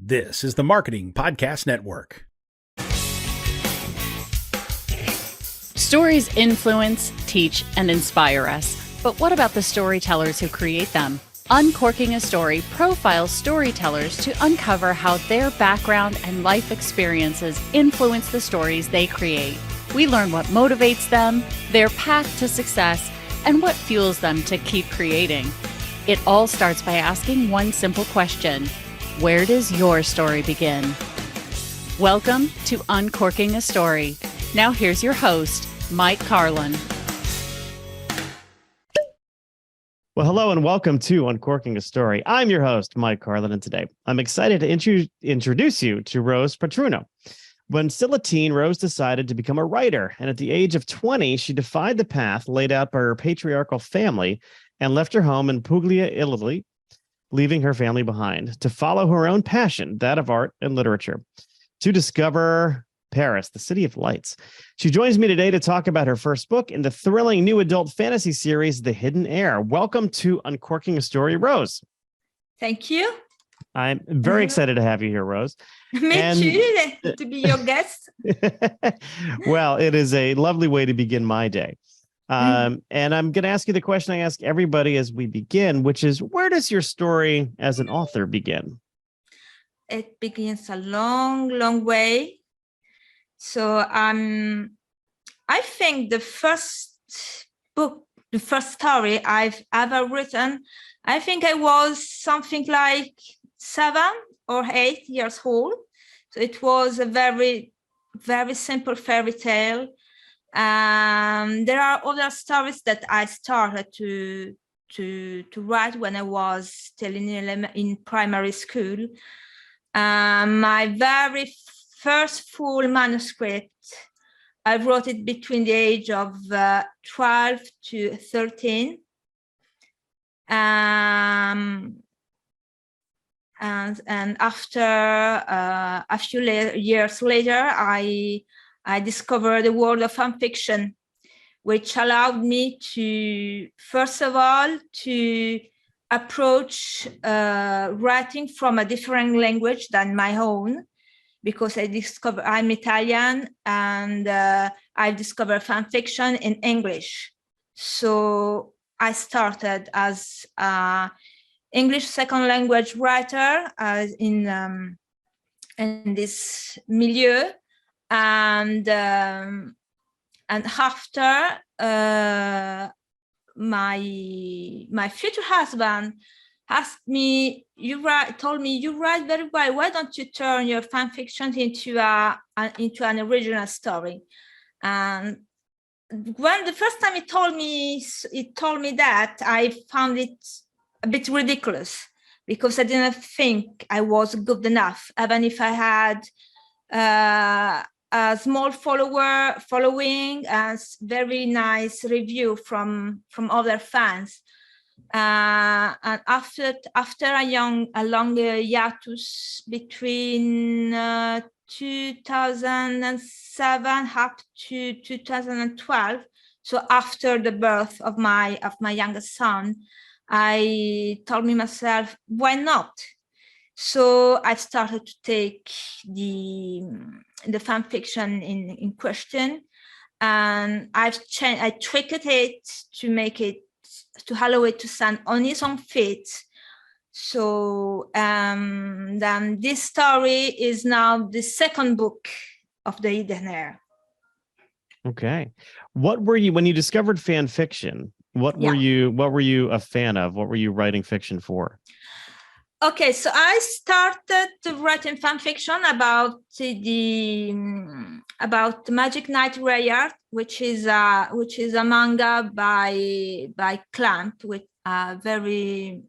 This is the Marketing Podcast Network. Stories influence, teach, and inspire us. But what about the storytellers who create them? Uncorking a Story profiles storytellers to uncover how their background and life experiences influence the stories they create. We learn what motivates them, their path to success, and what fuels them to keep creating. It all starts by asking one simple question: where does your story begin? Welcome to Uncorking a Story. Now here's your host, Mike Carlin. Well, hello and welcome to Uncorking a Story. I'm your host, Mike Carlin, and today I'm excited to introduce you to Rose Patruno. When still a teen, Rose decided to become a writer, and at the age of 20, she defied the path laid out by her patriarchal family and left her home in Puglia, Italy, leaving her family behind to follow her own passion, that of art and literature, to discover Paris, the city of lights. She joins me today to talk about her first book in the thrilling new adult fantasy series, The Hidden Heir. Welcome to Uncorking a Story, Rose. Thank you. I'm very excited to have you here, Rose. Me too, to be your guest. Well, it is a lovely way to begin my day. And I'm going to ask you the question I ask everybody as we begin, which is, where does your story as an author begin? It begins a long, long way. So I think the first book, the first story I've ever written, I think I was something like 7 or 8 years old. So it was a very, very simple fairy tale. There are other stories that I started to write when I was still in primary school. My very first full manuscript, I wrote it between the age of 12 to 13. And after a few years later, I discovered the world of fan fiction, which allowed me to, first of all, to approach writing from a different language than my own, because I'm Italian and I discovered fan fiction in English. So I started as an English second language writer in this milieu. And after my future husband asked me, told me, you write very well. Why don't you turn your fan fiction into an original story? And when the first time he told me that, I found it a bit ridiculous, because I didn't think I was good enough, even if I had a small following, and very nice review from other fans. And after a long hiatus between 2007 up to 2012, so after the birth of my youngest son, I told myself, why not? So I started to take the fan fiction in question, and I tweaked it to allow it to stand on its own feet. So then this story is now the second book of the Hidden Heir. Okay. What were you, when you discovered fan fiction, what were you a fan of? What were you writing fiction for? Okay, so I started writing fan fiction about about Magic Knight Rayard, which is a manga by Clamp, with a very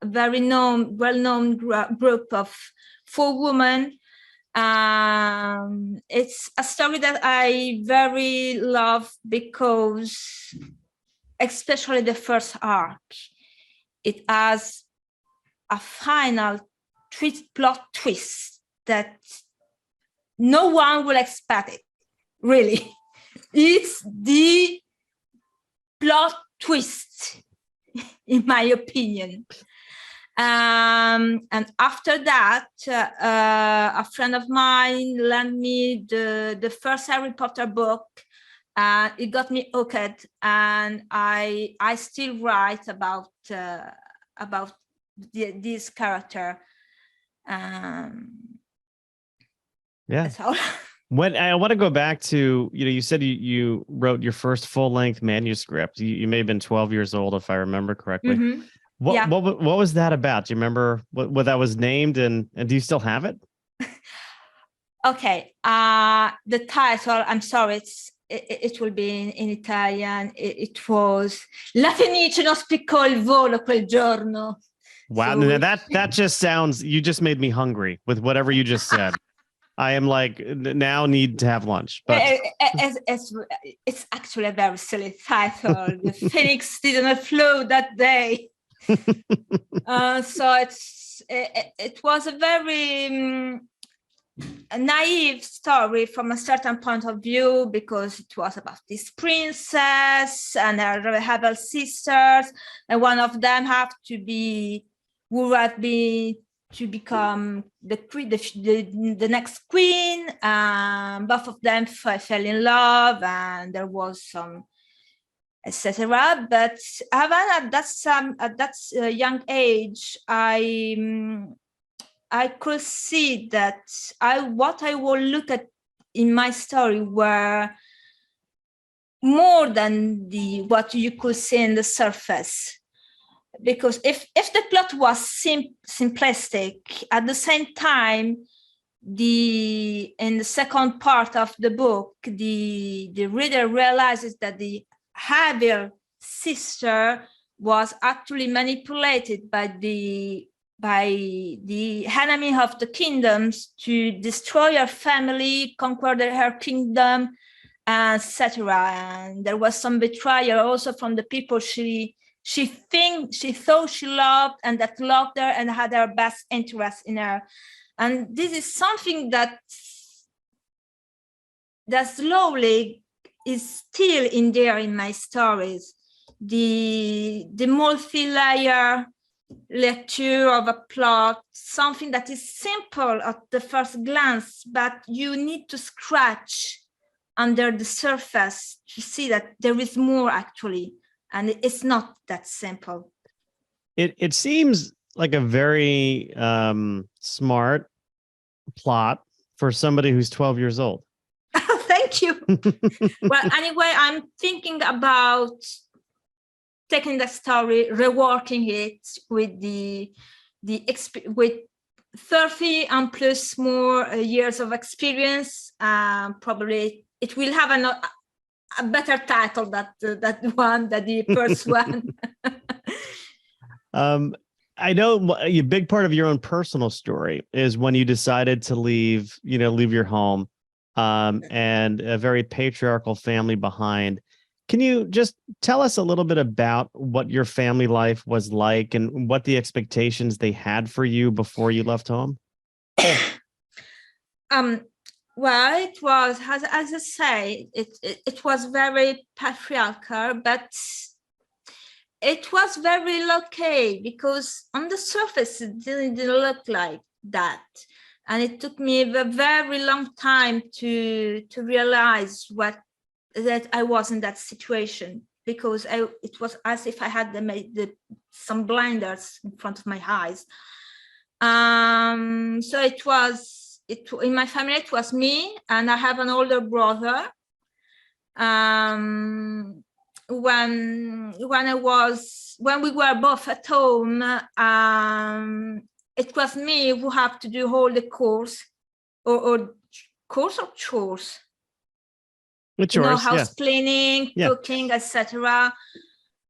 well-known group of 4 women. It's a story that I very love, because especially the first arc, it has a final plot twist that no one will expect it, really. It's the plot twist, in my opinion. And after that, a friend of mine lent me the first Harry Potter book. It got me hooked, and I still write about this character. That's all. When I want to go back to, you said you wrote your first full-length manuscript. You may have been 12 years old, if I remember correctly. Mm-hmm. What was that about? Do you remember what that was named, and do you still have it? Okay. The title, I'm sorry, it will be in Italian. It was La Fenice non spiccò il volo quel giorno. Wow, so that just sounds, you just made me hungry with whatever you just said. I am like, now need to have lunch. But it's actually a very silly title. The phoenix didn't flow that day. So it was a very naive story from a certain point of view, because it was about this princess and her rebel sisters, and one of them would become the next queen. Both of them fell in love, and there was some etc. But at that young age, I could see that what I will look at in my story were more than what you could see in the surface. Because if the plot was simplistic, at the same time, in the second part of the book, the reader realizes that the Habil sister was actually manipulated by the enemy of the kingdoms to destroy her family, conquer her kingdom, etc. And there was some betrayal also from the people she thought she loved, and that loved her and had her best interest in her. And this is something that slowly is still in there in my stories. The multi-layer lecture of a plot, something that is simple at the first glance, but you need to scratch under the surface to see that there is more actually, and it's not that simple. It seems like a very smart plot for somebody who's 12 years old. Thank you. Well, anyway, I'm thinking about taking the story, reworking it with with 30 and plus more years of experience. Probably it will have a better title than the first one. I know a big part of your own personal story is when you decided to leave your home and a very patriarchal family behind. Can you just tell us a little bit about what your family life was like and what the expectations they had for you before you left home? Well, it was, as I say, it was very patriarchal, but it was very okay, because on the surface it didn't look like that. And it took me a very long time to realize that I was in that situation, because it was as if I had some blinders in front of my eyes. So in my family, it was me, and I have an older brother. When we were both at home, it was me who had to do all the chores, or chores. With chores, house cleaning, cooking, etc.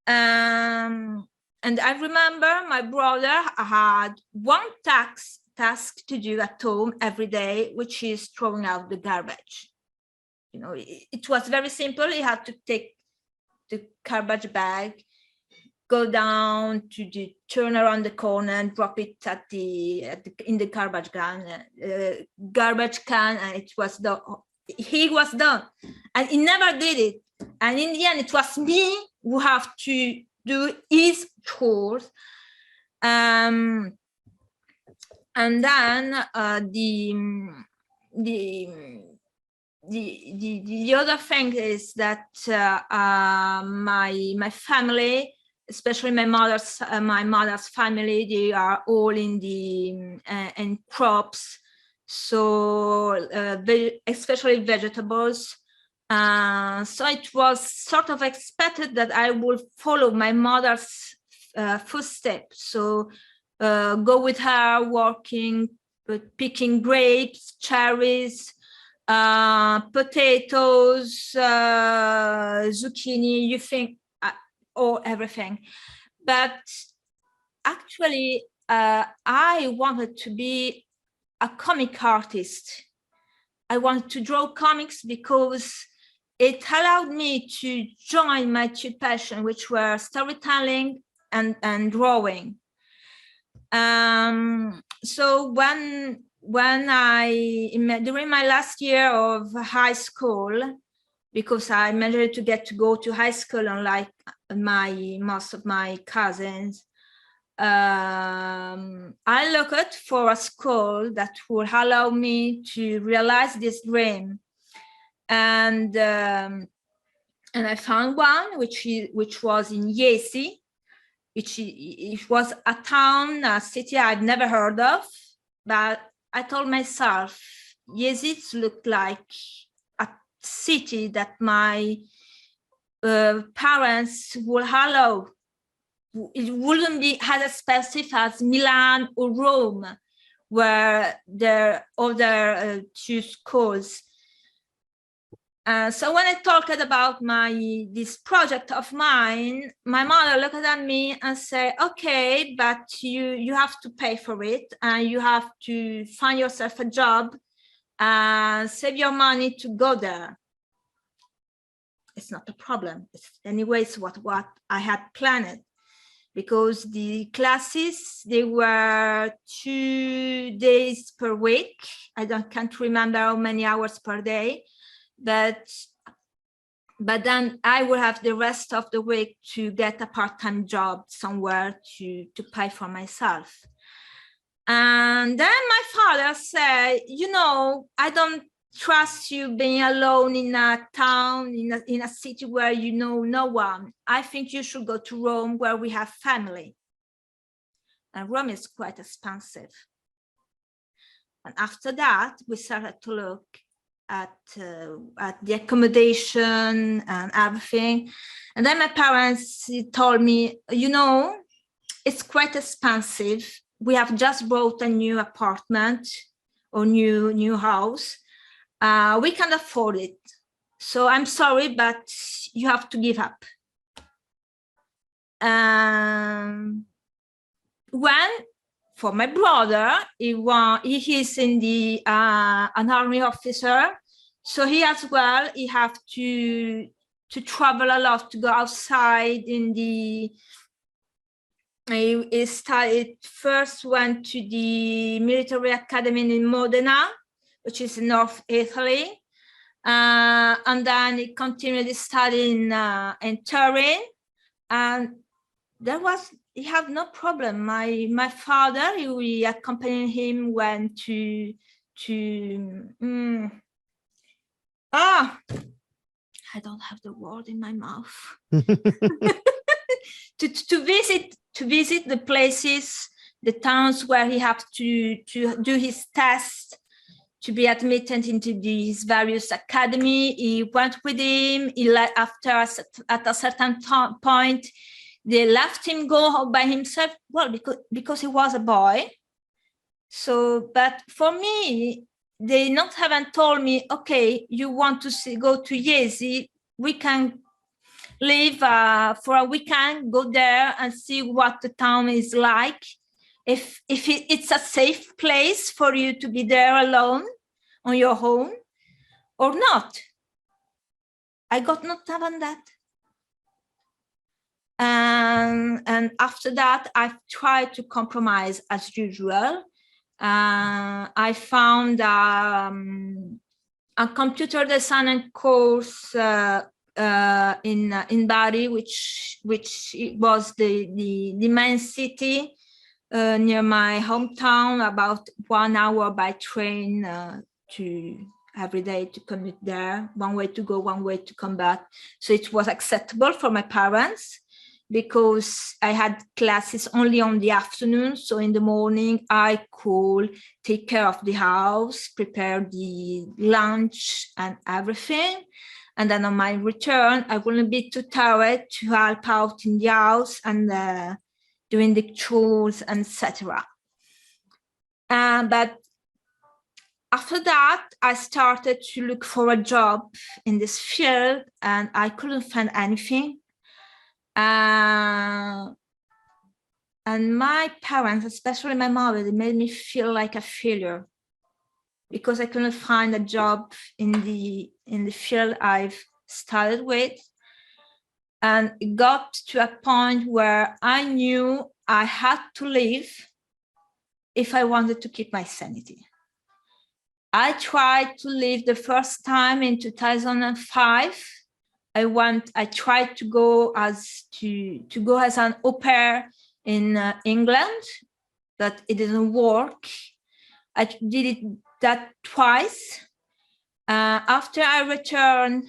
And I remember my brother had one task to do at home every day, which is throwing out the garbage. It was very simple. He had to take the garbage bag, go down to turn around the corner and drop it in the garbage can, and it was done. He was done, and he never did it. And in the end, it was me who have to do his chores. And then the other thing is that my family, especially my mother's family, they are all in the in crops, so especially vegetables. So it was sort of expected that I would follow my mother's footsteps. So go with her, working, picking grapes, cherries, potatoes, zucchini, you think, or everything. But actually, I wanted to be a comic artist. I wanted to draw comics because it allowed me to join my two passions, which were storytelling and drawing. So when during my last year of high school, because I managed to go to high school unlike most of my cousins, I looked for a school that would allow me to realize this dream, and I found one which was in Jesi, it was a town, a city I'd never heard of, but I told myself, Jesi looked like a city that my parents would allow. It wouldn't be as expensive as Milan or Rome, where there are other two schools. So when I talked about this project of mine, my mother looked at me and said, okay, but you have to pay for it, and you have to find yourself a job and save your money to go there. It's not a problem. Anyways, what I had planned, because the classes, they were 2 days per week. I can't remember how many hours per day. But then I will have the rest of the week to get a part-time job somewhere to pay for myself. And then my father said, I don't trust you being alone in a town, in a city where you know no one. I think you should go to Rome, where we have family. And Rome is quite expensive. And after that, we started to look at the accommodation and everything. And then my parents told me, it's quite expensive. We have just bought a new apartment or new house. We can't afford it. So I'm sorry, but you have to give up. For my brother, he is in an army officer, so he as well, he have to travel a lot, to go outside. He first went to the military academy in Modena, which is in North Italy, and then he continued studying in Turin, and he had no problem. My father, we accompanied him, went to I don't have the word in my mouth. to visit the places, the towns where he had to do his tests to be admitted into these various academy. He went with him. At a certain point, they left him go by himself. Well, because he was a boy. So, but for me, they haven't told me, okay, you want to go to Jesi, we can live for a weekend, go there and see what the town is like. If it's a safe place for you to be there alone on your own or not. I got not having that. And after that, I tried to compromise as usual. I found a computer design course in Bari, which was the main city near my hometown, about 1 hour by train to every day to commute there, one way to go, one way to come back. So it was acceptable for my parents because I had classes only on the afternoon. So in the morning, I could take care of the house, prepare the lunch and everything. And then on my return, I wouldn't be too tired to help out in the house and doing the chores, etc. But after that, I started to look for a job in this field, and I couldn't find anything. And my parents, especially my mother, they made me feel like a failure because I couldn't find a job in the field I've started with. And it got to a point where I knew I had to leave if I wanted to keep my sanity. I tried to leave the first time in 2005. I tried to go as an au pair in England, but it didn't work. I did that twice. After I returned,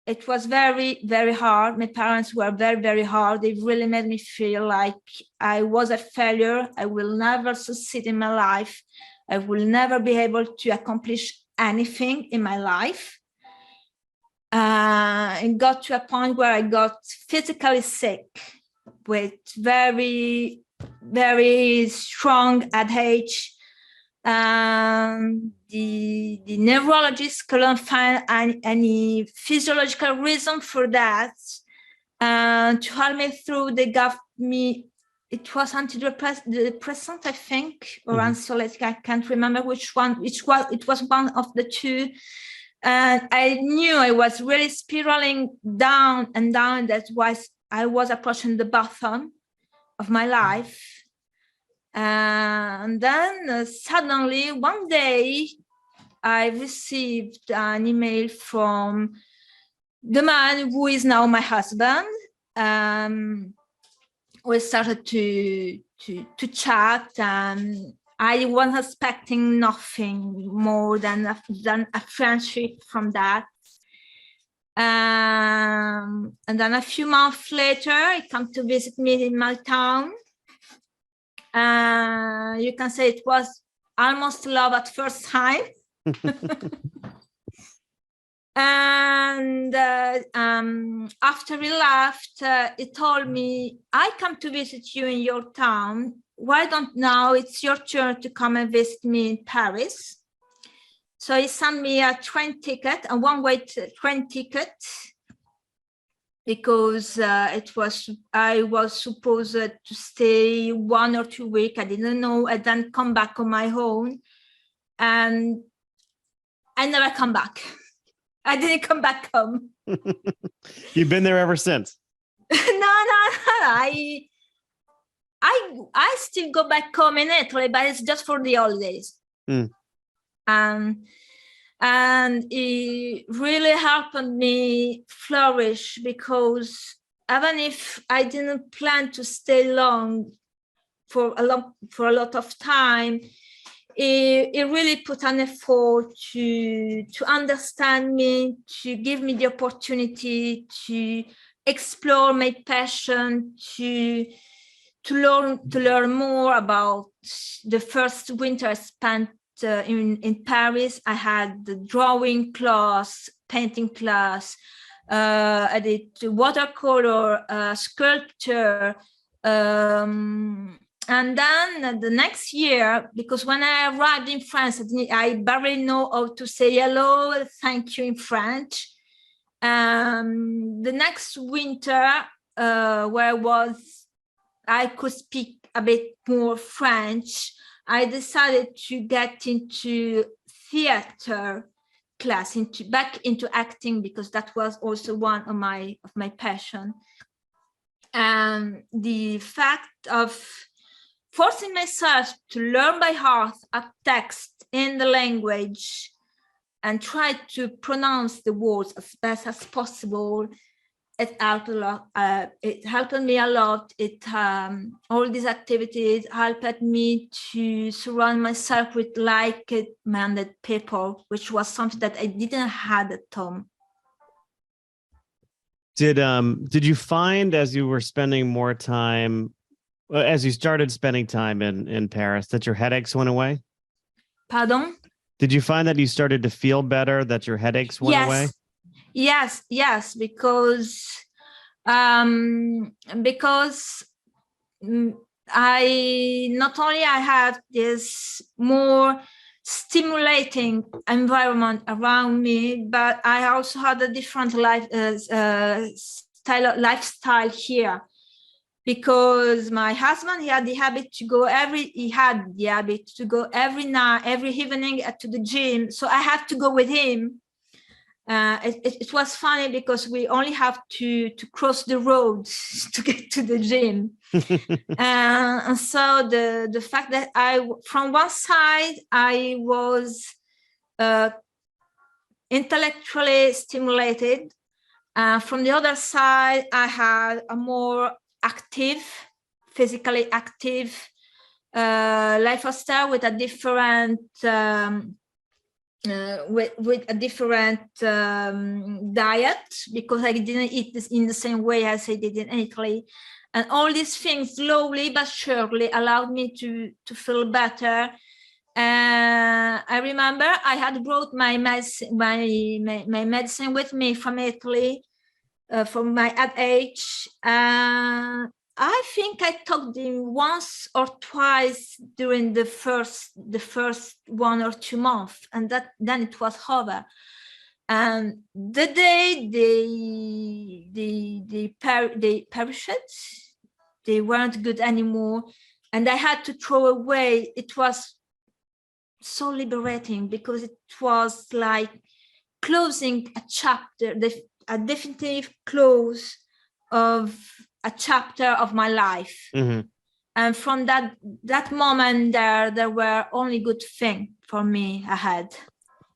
it was very, very hard. My parents were very, very hard. They really made me feel like I was a failure. I will never succeed in my life. I will never be able to accomplish anything in my life. It got to a point where I got physically sick with very, very strong headache. The neurologist couldn't find any physiological reason for that. To help me through, they gave me, it was antidepressant, I think, or anxiolytic. I can't remember which one. It was one of the two. And I knew I was really spiraling down and down. That was, I was approaching the bottom of my life. And then suddenly one day I received an email from the man who is now my husband. We started to chat, and I was expecting nothing more than a friendship from that. And then a few months later, he came to visit me in my town. You can say it was almost love at first sight. And after he left, he told me, I come to visit you in your town. Why don't now it's your turn to come and visit me in Paris? So he sent me a train ticket, a one-way train ticket, because I was supposed to stay 1 or 2 weeks. I didn't know. I then come back on my own, and I never come back. I didn't come back home. You've been there ever since. No. I still go back home in Italy, but it's just for the holidays. And it really helped me flourish, because even if I didn't plan to stay long for a lot of time, it really put an effort to understand me, to give me the opportunity to explore my passion, to learn more about the first winter I spent in Paris. I had the drawing class, painting class, I did watercolor, sculpture, and then the next year, because when I arrived in France, I barely know how to say hello, thank you in French. The next winter, where I could speak a bit more French, I decided to get into theater class, back into acting, because that was also one of my passion. And the fact of forcing myself to learn by heart a text in the language and try to pronounce the words as best as possible it helped a lot. It helped me a lot. All these activities helped me to surround myself with like-minded people, which was something that I didn't have at home. Did you find as you were spending more time, as you started spending time in Paris, that your headaches went away? Pardon? Did you find that you started to feel better, that your headaches went away? Yes, because I not only I have this more stimulating environment around me, but I also had a different lifestyle here, because my husband, he had the habit to go every night, every evening to the gym. So I had to go with him. It was funny because we only have to cross the roads to get to the gym. And so the fact that from one side, I was intellectually stimulated. From the other side, I had a more active, physically active lifestyle with a different with a different diet, because I didn't eat this in the same way as I did in Italy. And all these things slowly but surely allowed me to feel better. I remember I had brought my medicine with me from Italy for my age. I think I took them once or twice during the first 1 or 2 months, and then it was over. And the day they perished, they weren't good anymore, and I had to throw away. It was so liberating, because it was like closing a chapter, a definitive close of a chapter of my life. Mm-hmm. And from that moment, there were only good things for me ahead.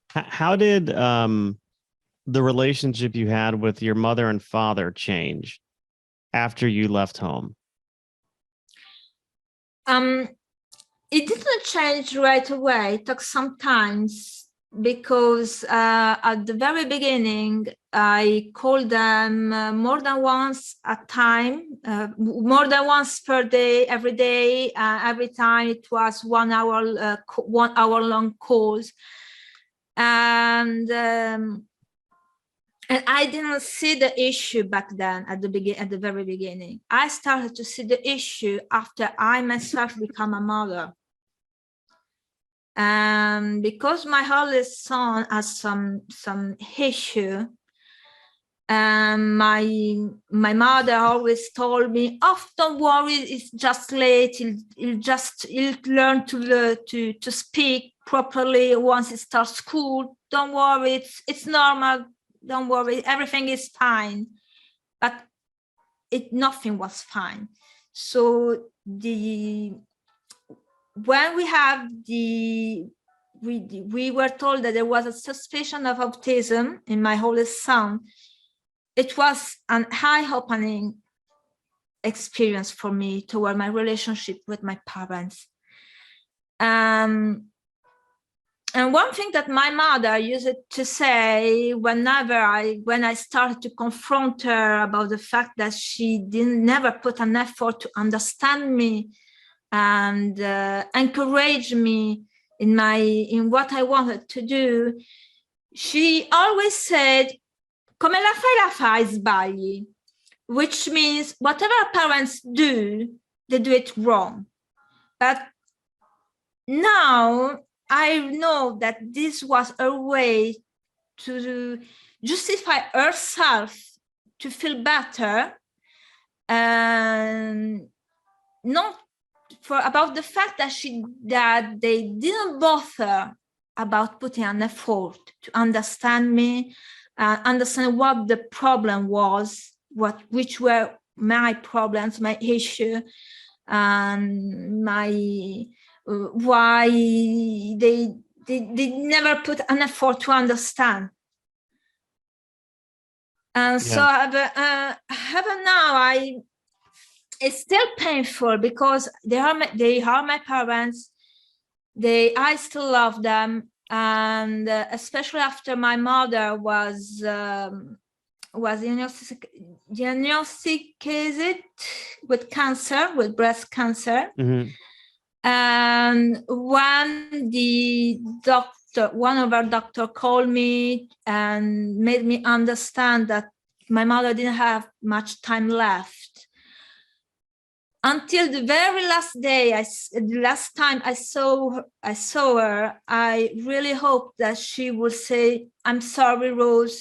How did the relationship you had with your mother and father change after you left home? It didn't change right away. It took some time, because at the very beginning, I called them more than once a time, more than once per day, every day. Every time it was 1 hour, 1 hour long calls. And I didn't see the issue back then at the very beginning. I started to see the issue after I myself became a mother. Because my oldest son has some issue, my mother always told me, "Oh, don't worry, it's just late. He'll learn to speak properly once he starts school. Don't worry, it's normal. Don't worry, everything is fine." But nothing was fine. So when we were told that there was a suspicion of autism in my oldest son, it was an eye-opening experience for me toward my relationship with my parents. And one thing that my mother used to say when I started to confront her about the fact that she never put an effort to understand me and encourage me in what I wanted to do, she always said, "Come la fai sbagli," which means whatever parents do, they do it wrong. But now I know that this was a way to justify herself to feel better, and not about the fact that they didn't bother about putting an effort to understand me, understand what the problem was, which were my problems, my issue, and why they never put an effort to understand. And so now it's still painful because they are my parents. I still love them, and especially after my mother was diagnosticated with cancer, with breast cancer. Mm-hmm. And when one of our doctor called me and made me understand that my mother didn't have much time left. Until the very last day, the last time I saw her, I really hoped that she would say, "I'm sorry, Rose,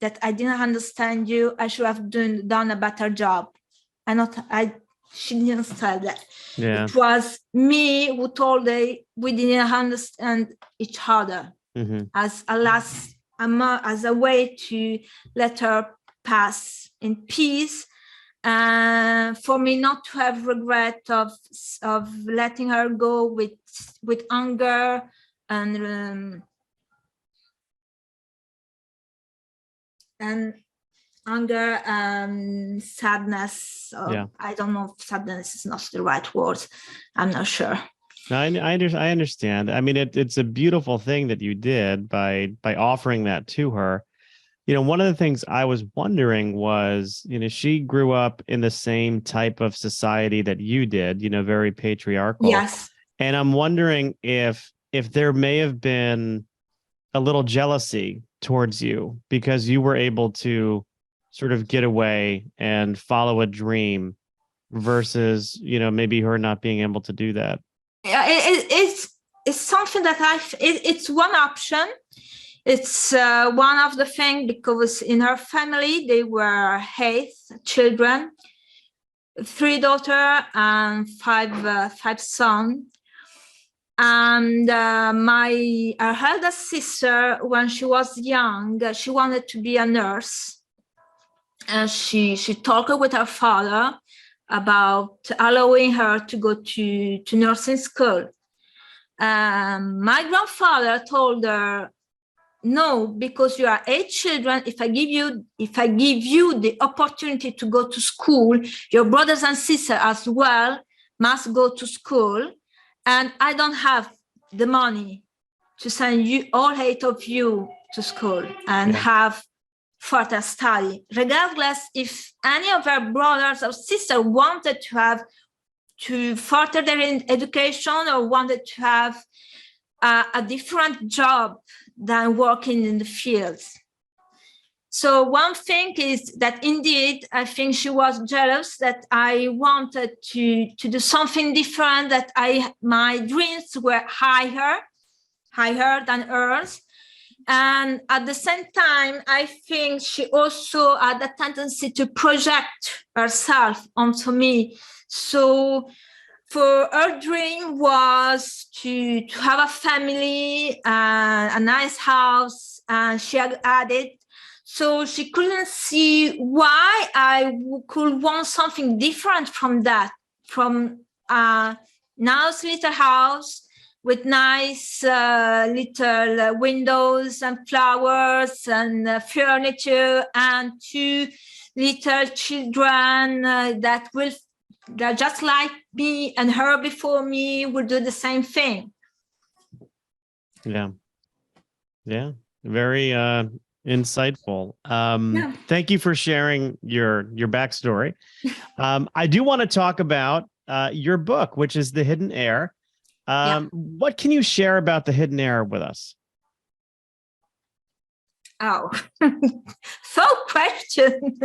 that I didn't understand you. I should have done a better job." She didn't say that. Yeah. It was me who told her we didn't understand each other, as a way to let her pass in peace. For me not to have regret of letting her go with anger and anger and sadness. I don't know if sadness is not the right word. I'm not sure. No, I understand. I mean, it's a beautiful thing that you did by offering that to her. You know, one of the things I was wondering was, you know, she grew up in the same type of society that you did, you know, very patriarchal. Yes. And I'm wondering if there may have been a little jealousy towards you because you were able to sort of get away and follow a dream versus, you know, maybe her not being able to do that. Yeah, it's something that it's one option. It's one of the things, because in her family, they were 8 children, 3 daughters and 5 sons. And her eldest sister, when she was young, she wanted to be a nurse. And she talked with her father about allowing her to go to nursing school. My grandfather told her, "No, because you are 8 children. If I give you the opportunity to go to school, your brothers and sisters as well must go to school, and I don't have the money to send you all 8 of you to school and have further study, regardless if any of our brothers or sisters wanted to further their education or wanted to have a different job than working in the fields." So one thing is that indeed, I think she was jealous that I wanted to do something different, that my dreams were higher than hers. And at the same time, I think she also had a tendency to project herself onto me. So for her dream was to have a family, a nice house, and she had it. So she couldn't see why I could want something different from that, from a nice little house with nice little windows and flowers and furniture, and 2 little children that just like me and her before me will do the same thing. Yeah. Very insightful. Thank you for sharing your backstory. I do want to talk about your book, which is The Hidden Heir. What can you share about The Hidden Heir with us? Oh, so question.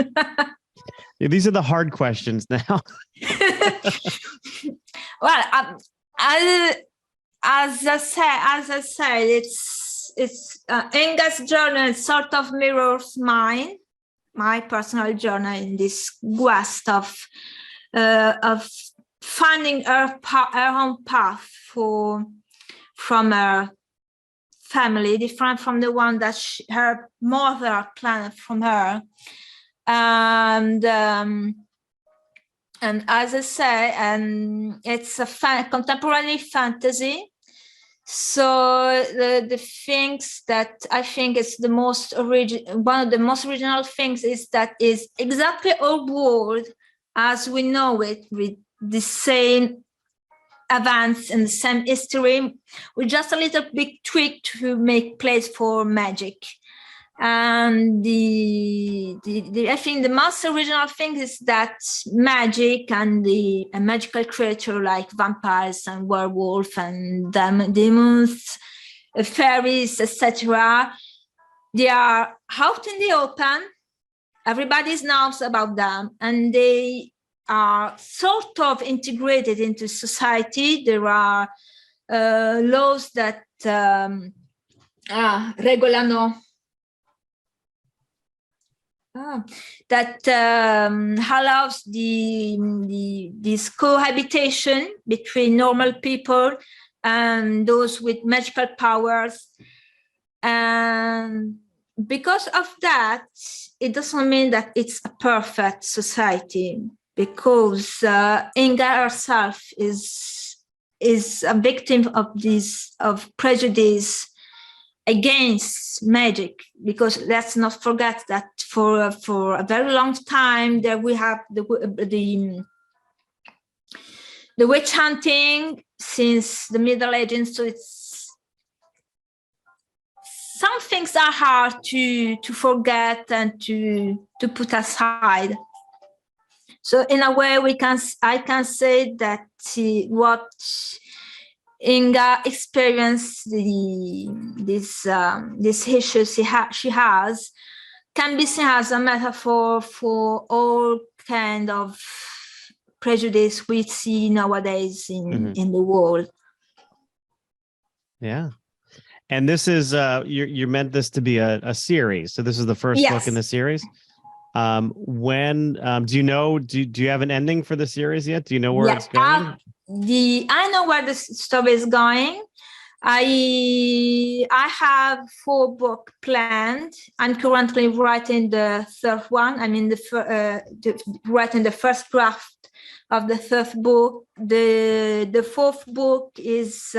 These are the hard questions now. Well, as I said, it's Inga's journal sort of mirrors my personal journey in this quest of finding her own path from her family, different from the one that her mother planned from her. And as I say, it's a contemporary fantasy. So the things that I think is the most one of the most original things is that is exactly our world as we know it, with the same events and the same history, with just a little big tweak to make place for magic. And I think the most original thing is that magic and a magical creature like vampires and werewolf and demons, fairies, etc. They are out in the open. Everybody knows about them, and they are sort of integrated into society. There are laws that regolano. That allows this cohabitation between normal people and those with magical powers. And because of that, it doesn't mean that it's a perfect society, because Inga herself is a victim of prejudice against magic, because let's not forget that for a very long time there we have the witch hunting since the Middle Ages. So it's some things are hard to forget and to put aside. So in a way, I can say that what Inga experienced, this issues she has, can be seen as a metaphor for all kind of prejudice we see nowadays in the world. Yeah. And this is you meant this to be a series. So this is the first book in the series. When do you know? Do you have an ending for the series yet? Do you know where it's going? I know where the story is going. I have 4 books planned. I'm currently writing the 3rd one. I mean, writing the first draft of the 3rd book. The 4th book is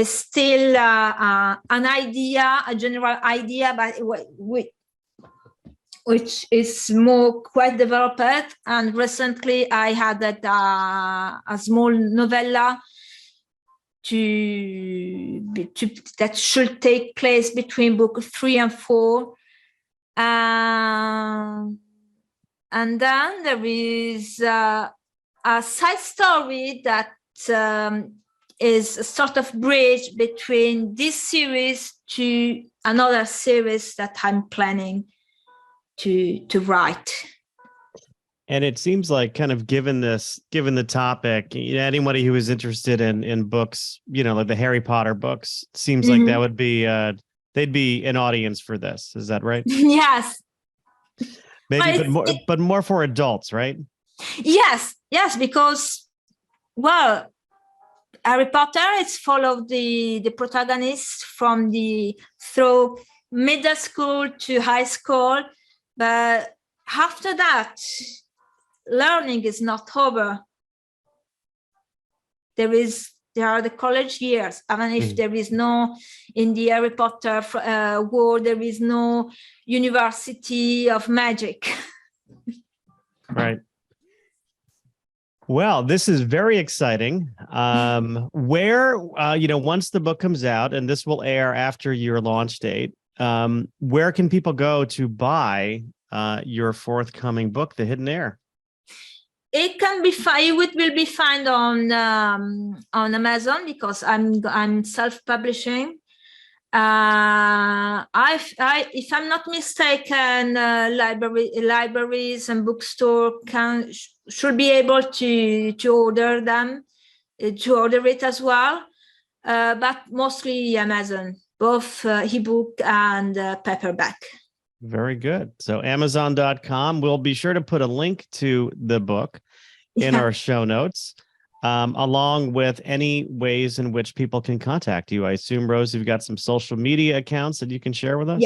still an idea, a general idea, but which is more quite developed. And recently I had a small novella that should take place between book 3 and 4. And then there is a side story that is a sort of bridge between this series to another series that I'm planning to write. And it seems like, kind of given the topic, anybody who is interested in books, like the Harry Potter books, seems like that would be they'd be an audience for this. Is that right? Yes. Maybe, but more for adults, right? Yes, because, well, Harry Potter is followed the protagonist through middle school to high school, but after that, learning is not over. There are the college years, even if there is no, in the Harry Potter world, there is no university of magic. Right. Well, this is very exciting. Where, once the book comes out, and this will air after your launch date, where can people go to buy your forthcoming book, The Hidden Heir? It can be it will be found on Amazon, because I'm self-publishing. If I'm not mistaken, libraries and bookstore should be able to order it as well, but mostly Amazon, both ebook and paperback. Very good. So Amazon.com. We'll be sure to put a link to the book in our show notes, along with any ways in which people can contact you. I assume, Rose, you've got some social media accounts that you can share with us?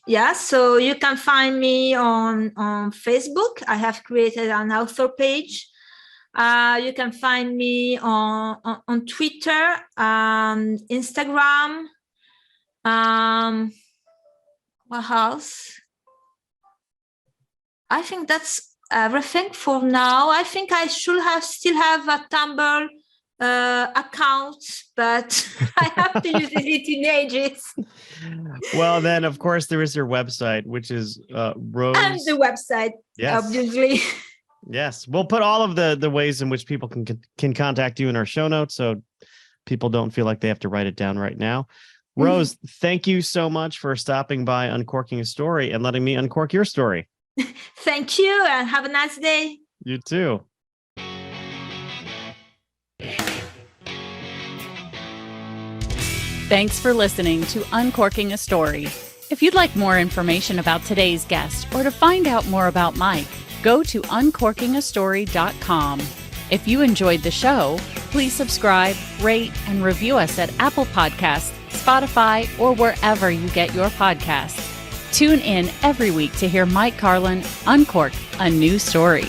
Yes. So you can find me on Facebook. I have created an author page. You can find me on Twitter, Instagram. What else? I think that's everything for now. I think I should still have a Tumblr account, but I have to use it in ages. Well, then, of course, there is your website, which is Rose. And the website, yes. Obviously. Yes, we'll put all of the ways in which people can contact you in our show notes, so people don't feel like they have to write it down right now. Rose, thank you so much for stopping by Uncorking a Story and letting me uncork your story. Thank you, and have a nice day. You too. Thanks for listening to Uncorking a Story. If you'd like more information about today's guest or to find out more about Mike, go to uncorkingastory.com. If you enjoyed the show, please subscribe, rate, and review us at Apple Podcasts, Spotify, or wherever you get your podcasts. Tune in every week to hear Mike Carlin uncork a new story.